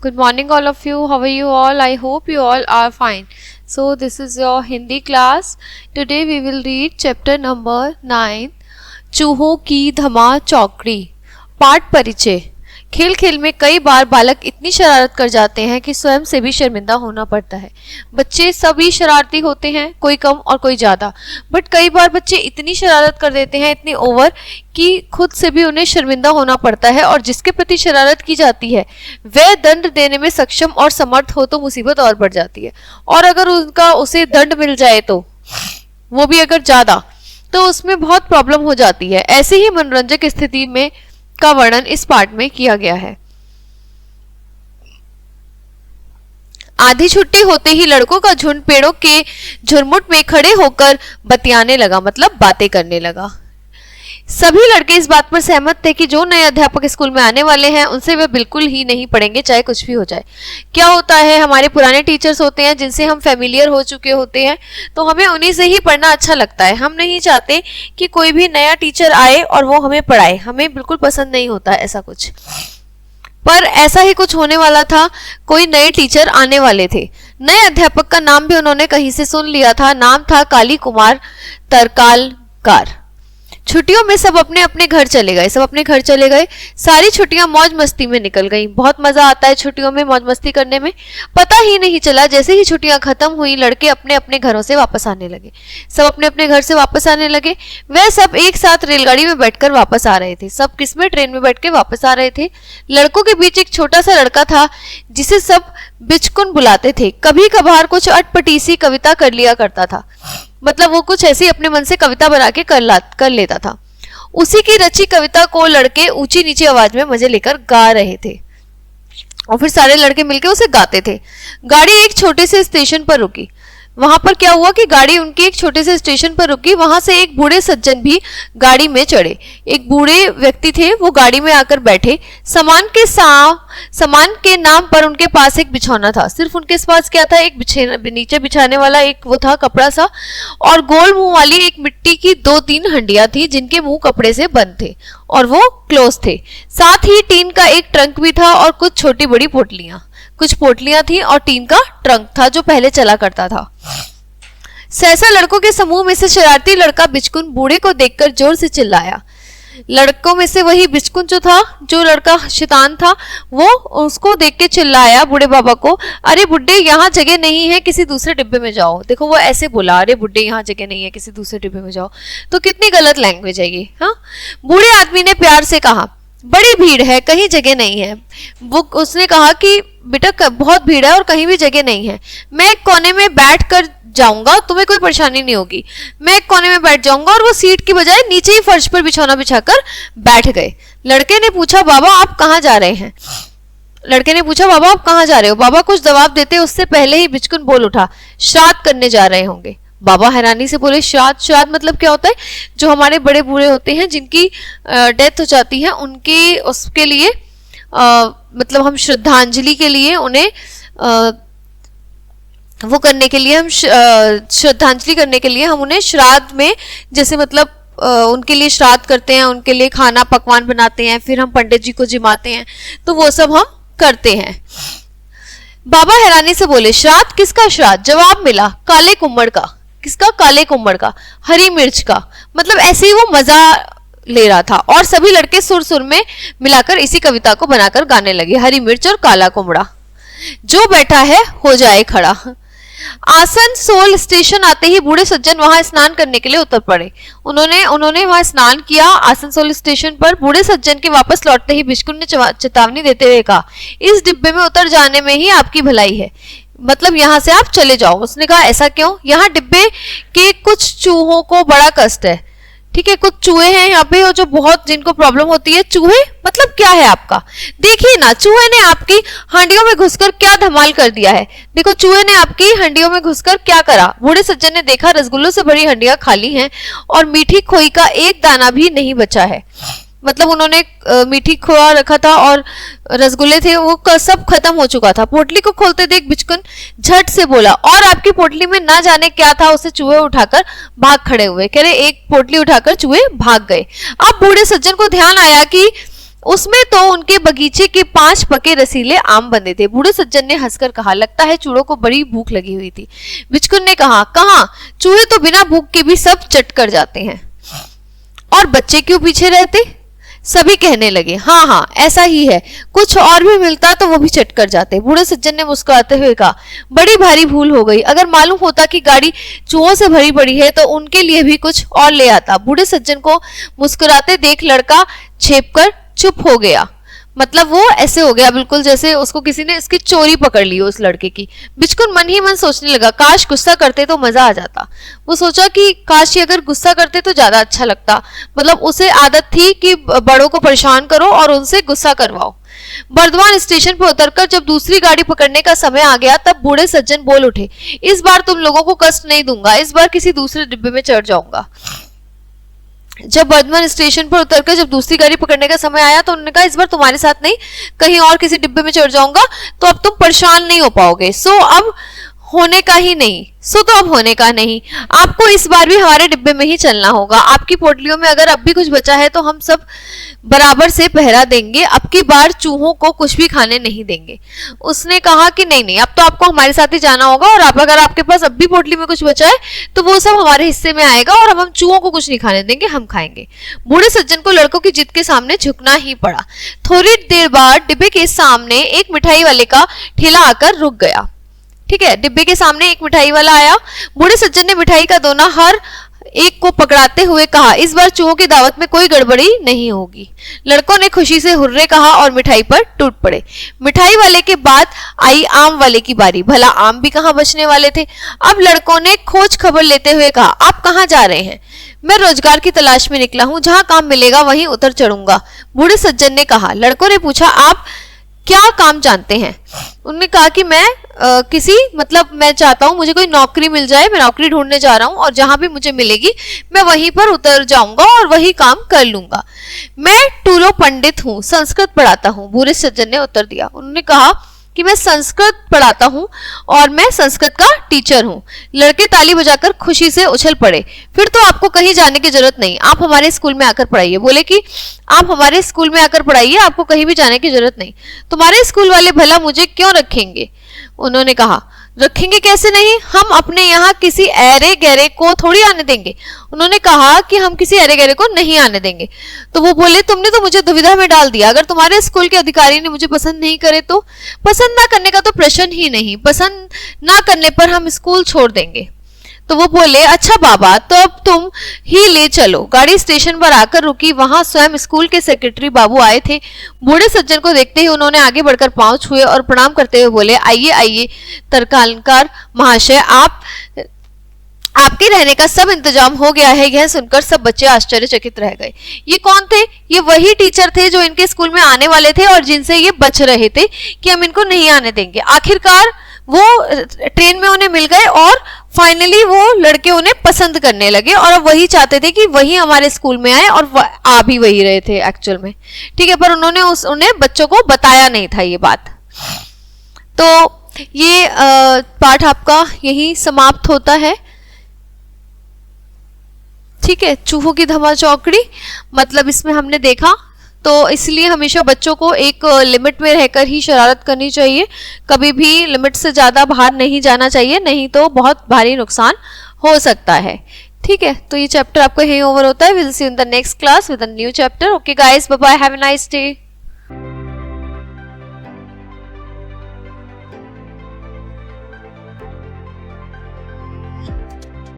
Good morning, all of you. How are you all? I hope you all are fine. So, this is your Hindi class. Today, we will read chapter number 9, चूहों की धमा चौकड़ी. पाठ परिचय. खेल खेल में कई बार बालक इतनी शरारत कर जाते हैं कि स्वयं से भी शर्मिंदा होना पड़ता है. बच्चे सभी शरारती होते हैं, कोई कम और कोई ज़्यादा, बट कई बार बच्चे इतनी शरारत कर देते हैं, इतनी ओवर, कि खुद से भी उन्हें शर्मिंदा होना पड़ता है. और जिसके प्रति शरारत की जाती है वह दंड देने में सक्षम और समर्थ हो तो मुसीबत और बढ़ जाती है. और अगर उसे दंड मिल जाए तो वो भी अगर ज़्यादा, तो उसमें बहुत प्रॉब्लम हो जाती है. ऐसे ही मनोरंजक स्थिति में का वर्णन इस पाठ में किया गया है. आधी छुट्टी होते ही लड़कों का झुंड पेड़ों के झुरमुट में खड़े होकर बतियाने लगा, मतलब बातें करने लगा. सभी लड़के इस बात पर सहमत थे कि जो नए अध्यापक स्कूल में आने वाले हैं उनसे वे बिल्कुल ही नहीं पढ़ेंगे, चाहे कुछ भी हो जाए. क्या होता है, हमारे पुराने टीचर्स होते हैं जिनसे हम फेमिलियर हो चुके होते हैं, तो हमें उन्हीं से ही पढ़ना अच्छा लगता है. हम नहीं चाहते कि कोई भी नया टीचर आए और वो हमें पढ़ाए, हमें बिल्कुल पसंद नहीं होता ऐसा कुछ. पर ऐसा ही कुछ होने वाला था. कोई नए टीचर आने वाले थे. नए अध्यापक का नाम भी उन्होंने कहीं से सुन लिया था. नाम था काली कुमार तरकालकार. छुट्टियों में सब अपने अपने घर चले गए. सारी छुट्टियां मौज मस्ती में निकल गई. बहुत मजा आता है छुट्टियों में मौज मस्ती करने में. पता ही नहीं चला, जैसे ही छुट्टियां खत्म हुई लड़के अपने अपने घरों से वापस आने लगे. सब अपने अपने घर से वापस आने लगे. वह सब एक साथ रेलगाड़ी में बैठकर वापस आ रहे थे. सब किसमें? ट्रेन में बैठ के वापस आ रहे थे. लड़कों के बीच एक छोटा सा लड़का था जिसे सब बिचकुन बुलाते थे. कभी कभार कुछ अटपटी सी कविता कर लिया करता था, मतलब वो कुछ ऐसी अपने मन से कविता बना के कर लेता था. उसी की रची कविता को लड़के ऊंची नीची आवाज में मजे लेकर गा रहे थे और फिर सारे लड़के मिलकर उसे गाते थे. गाड़ी एक छोटे से स्टेशन पर रुकी. वहां पर क्या हुआ कि गाड़ी उनके एक छोटे से स्टेशन पर रुकी. वहां से एक बूढ़े सज्जन भी गाड़ी में चढ़े. एक बूढ़े व्यक्ति थे, वो गाड़ी में आकर बैठे. सामान के नाम पर उनके पास एक बिछौना था. सिर्फ उनके पास क्या था? एक नीचे बिछाने वाला एक वो था कपड़ा सा, और गोल मुंह वाली एक मिट्टी की 2-3 हंडियां थी जिनके मुंह कपड़े से बंद थे और वो क्लोज थे. साथ ही टीन का एक ट्रंक भी था और कुछ छोटी बड़ी कुछ पोटलियां थी और टीन का ट्रंक था जो पहले चला करता था. सहसा लड़कों के समूह में से शरारती लड़का बिचकुन बूढ़े को देखकर जोर से चिल्लाया. लड़कों में से वही बिचकुन जो लड़का शैतान था, वो उसको देख के चिल्लाया बूढ़े बाबा को, अरे बुड्ढे, यहाँ जगह नहीं है, किसी दूसरे डिब्बे में जाओ. देखो वो ऐसे बोला, अरे बुड्ढे यहाँ जगह नहीं है, किसी दूसरे डिब्बे में जाओ. तो कितनी गलत लैंग्वेज है ये. हाँ, बूढ़े आदमी ने प्यार से कहा, बड़ी भीड़ है, कहीं जगह नहीं है. वो उसने कहा कि बेटा बहुत भीड़ है और कहीं भी जगह नहीं है. मैं एक कोने में बैठ कर जाऊंगा, तुम्हें कोई परेशानी नहीं होगी. मैं एक कोने में बैठ जाऊंगा. और वो सीट की बजाय नीचे ही फर्श पर बिछौना बिछाकर बैठ गए. लड़के ने पूछा, बाबा आप कहाँ जा रहे हो? बाबा कुछ जवाब देते उससे पहले ही बिचकुन बोल उठा, श्राद्ध करने जा रहे होंगे. बाबा हैरानी से बोले, श्राद्ध मतलब क्या होता है? जो हमारे बड़े बूढ़े होते हैं जिनकी डेथ हो जाती है, उनके उसके लिए मतलब हम श्रद्धांजलि के लिए उन्हें वो करने के लिए, हम श्रद्धांजलि करने के लिए हम उन्हें श्राद्ध में, जैसे मतलब उनके लिए श्राद्ध करते हैं, उनके लिए खाना पकवान बनाते हैं, फिर हम पंडित जी को जिमाते हैं, तो वो सब हम करते हैं. बाबा हैरानी से बोले, श्राद्ध? किसका श्राद्ध? जवाब मिला, काले कुम्मड़ का. किसका? काले कुम्मड़ का. हरी मिर्च का. मतलब ऐसे ही वो मजा ले रहा था. और सभी लड़के सुर सुर में मिलाकर इसी कविता को बनाकर गाने लगे, हरी मिर्च और काला कुम्मड़ा, जो बैठा है हो जाए खड़ा. आसनसोल स्टेशन आते ही बूढ़े सज्जन वहां स्नान करने के लिए उतर पड़े. उन्होंने वहां स्नान किया आसनसोल स्टेशन पर. बूढ़े सज्जन के वापस लौटते ही बिचकुन ने चेतावनी देते हुए कहा, इस डिब्बे में उतर जाने में ही आपकी भलाई है, मतलब यहाँ से आप चले जाओ. उसने कहा, ऐसा क्यों? यहाँ डिब्बे के कुछ चूहों को बड़ा कष्ट है. ठीक है, कुछ चूहे हैं यहाँ पे और जो बहुत जिनको प्रॉब्लम होती है. चूहे मतलब क्या है आपका? देखिए ना, चूहे ने आपकी हंडियों में घुसकर क्या धमाल कर दिया है. देखो चूहे ने आपकी हंडियों में घुसकर क्या करा. बूढ़े सज्जन ने देखा रसगुल्लों से भरी हंडियां खाली हैं और मीठी खोई का एक दाना भी नहीं बचा है. मतलब उन्होंने मीठी खोआ रखा था और रसगुल्ले थे, वो सब खत्म हो चुका था. पोटली को खोलते देख बिचकुन झट से बोला, और आपकी पोटली में ना जाने क्या था. उसे चूहे उठाकर भाग खड़े हुए. कह रहे एक पोटली उठाकर चूहे भाग गए. अब बूढ़े सज्जन को ध्यान आया कि उसमें तो उनके बगीचे के 5 पके रसीले आम बंधे थे। बूढ़े सज्जन ने हंसकर कहा, लगता है चूहों को बड़ी भूख लगी हुई थी। बिचकुन ने कहा, कहाँ, चूहे तो बिना भूख के भी सब चट कर जाते हैं, और बच्चे क्यों पीछे रहते? सभी कहने लगे, हाँ हाँ ऐसा ही है, कुछ और भी मिलता तो वो भी चट कर जाते। बूढ़े सज्जन ने मुस्कुराते हुए कहा, बड़ी भारी भूल हो गई, अगर मालूम होता कि गाड़ी चूहों से भरी पड़ी है तो उनके लिए भी कुछ और ले आता। बूढ़े सज्जन को मुस्कुराते देख लड़का छेप कर चुप हो गया। मतलब वो ऐसे हो गया बिल्कुल जैसे उसको किसी ने इसकी चोरी पकड़ ली हो उस लड़के की। बिचकुन मन ही मन सोचने लगा, काश गुस्सा करते तो मजा आ जाता। वो सोचा कि काश ये अगर गुस्सा करते तो ज्यादा अच्छा लगता। मतलब उसे आदत थी कि बड़ों को परेशान करो और उनसे गुस्सा करवाओ। बर्दवान स्टेशन पर उतरकर जब दूसरी गाड़ी पकड़ने का समय आ गया तब बूढ़े सज्जन बोल उठे, इस बार तुम लोगों को कष्ट नहीं दूंगा, इस बार किसी दूसरे डिब्बे में चढ़ जाऊंगा। जब बर्धमान स्टेशन पर उतरकर जब दूसरी गाड़ी पकड़ने का समय आया तो उन्होंने कहा, इस बार तुम्हारे साथ नहीं, कहीं और किसी डिब्बे में चढ़ जाऊंगा, तो अब तुम परेशान नहीं हो पाओगे। सो अब होने का ही नहीं, तो अब होने का नहीं, आपको इस बार भी हमारे डिब्बे में ही चलना होगा। आपकी पोटलियों में अगर अब भी कुछ बचा है तो हम सब बराबर से पहरा देंगे, अब की बार चूहों को कुछ भी खाने नहीं देंगे। उसने कहा कि नहीं नहीं, अब तो आपको हमारे साथ ही जाना होगा, और आप अगर आपके पास अब भी पोटली में कुछ बचा है तो वो सब हमारे हिस्से में आएगा, और हम चूहों को कुछ नहीं खाने देंगे, हम खाएंगे। बूढ़े सज्जन को लड़कों की जिद के सामने झुकना ही पड़ा। थोड़ी देर बाद डिब्बे के सामने एक मिठाई वाले का ठेला आकर रुक गया। ठीक है, डिब्बे के सामने एक मिठाई वाला आया। बूढ़े सज्जन ने मिठाई का दोना हर एक को पकड़ाते हुए कहा, इस बार चूहों की दावत में कोई गड़बड़ी नहीं होगी। लड़कों ने खुशी से हुर्रे कहा और मिठाई पर टूट पड़े। मिठाई वाले के बाद आई आम वाले की बारी। भला आम भी कहाँ बचने वाले थे। अब लड़कों ने खोज खबर लेते हुए कहा, आप कहाँ जा रहे हैं? मैं रोजगार की तलाश में निकला हूँ, जहाँ काम मिलेगा वहीं उतर चढ़ूंगा। बूढ़े सज्जन ने कहा। लड़कों ने पूछा, आप क्या काम जानते हैं? उन्होंने कहा कि मैं मैं चाहता हूँ मुझे कोई नौकरी मिल जाए, मैं नौकरी ढूंढने जा रहा हूँ, और जहां भी मुझे मिलेगी मैं वहीं पर उतर जाऊंगा और वही काम कर लूंगा। मैं टूलो पंडित हूँ, संस्कृत पढ़ाता हूँ, बूढ़े सज्जन ने उत्तर दिया। उन्होंने कहा कि मैं संस्कृत पढ़ाता हूँ और मैं संस्कृत का टीचर हूँ। लड़के ताली बजाकर खुशी से उछल पड़े। फिर तो आपको कहीं जाने की जरूरत नहीं, आप हमारे स्कूल में आकर पढ़ाइए। बोले कि आप हमारे स्कूल में आकर पढ़ाइए, आपको कहीं भी जाने की जरूरत नहीं। तुम्हारे स्कूल वाले भला मुझे क्यों रखेंगे? उन्होंने कहा, रखेंगे कैसे नहीं, हम अपने यहाँ किसी ऐरे गहरे को थोड़ी आने देंगे। उन्होंने कहा कि हम किसी ऐरे गहरे को नहीं आने देंगे। तो वो बोले, तुमने तो मुझे दुविधा में डाल दिया, अगर तुम्हारे स्कूल के अधिकारी ने मुझे पसंद नहीं करे तो? पसंद ना करने का तो प्रश्न ही नहीं, पसंद ना करने पर हम स्कूल छोड़ देंगे। तो वो बोले, अच्छा बाबा, तो अब तुम ही ले चलो। गाड़ी स्टेशन पर आकर रुकी, वहां स्वयं स्कूल के सेक्रेटरी बाबू आए थे। बूढ़े सज्जन को देखते ही उन्होंने आगे बढ़कर पांव छुए और प्रणाम करते हुए बोले, आइए आइए तरकालकार महाशय, आपके रहने का सब इंतजाम हो गया है। यह सुनकर सब बच्चे आश्चर्यचकित रह गए। ये कौन थे? ये वही टीचर थे जो इनके स्कूल में आने वाले थे और जिनसे ये बच रहे थे कि हम इनको नहीं आने देंगे। आखिरकार वो ट्रेन में उन्हें मिल गए और फाइनली वो लड़के उन्हें पसंद करने लगे, और अब वही चाहते थे कि वही हमारे स्कूल में आए, और आ भी वही रहे थे एक्चुअल में। ठीक है, पर उन्होंने उन्हें बच्चों को बताया नहीं था ये बात। तो ये पाठ आपका यही समाप्त होता है। ठीक है, चूहों की धमा चौकड़ी, मतलब इसमें हमने देखा, तो इसलिए हमेशा बच्चों को एक लिमिट में रहकर ही शरारत करनी चाहिए, कभी भी लिमिट से ज़्यादा बाहर नहीं जाना चाहिए, नहीं तो बहुत भारी नुकसान हो सकता है। ठीक है, तो ये चैप्टर आपका यहीं ओवर होता है। Will see in the next class with a new chapter. Okay guys, bye bye, have a nice day.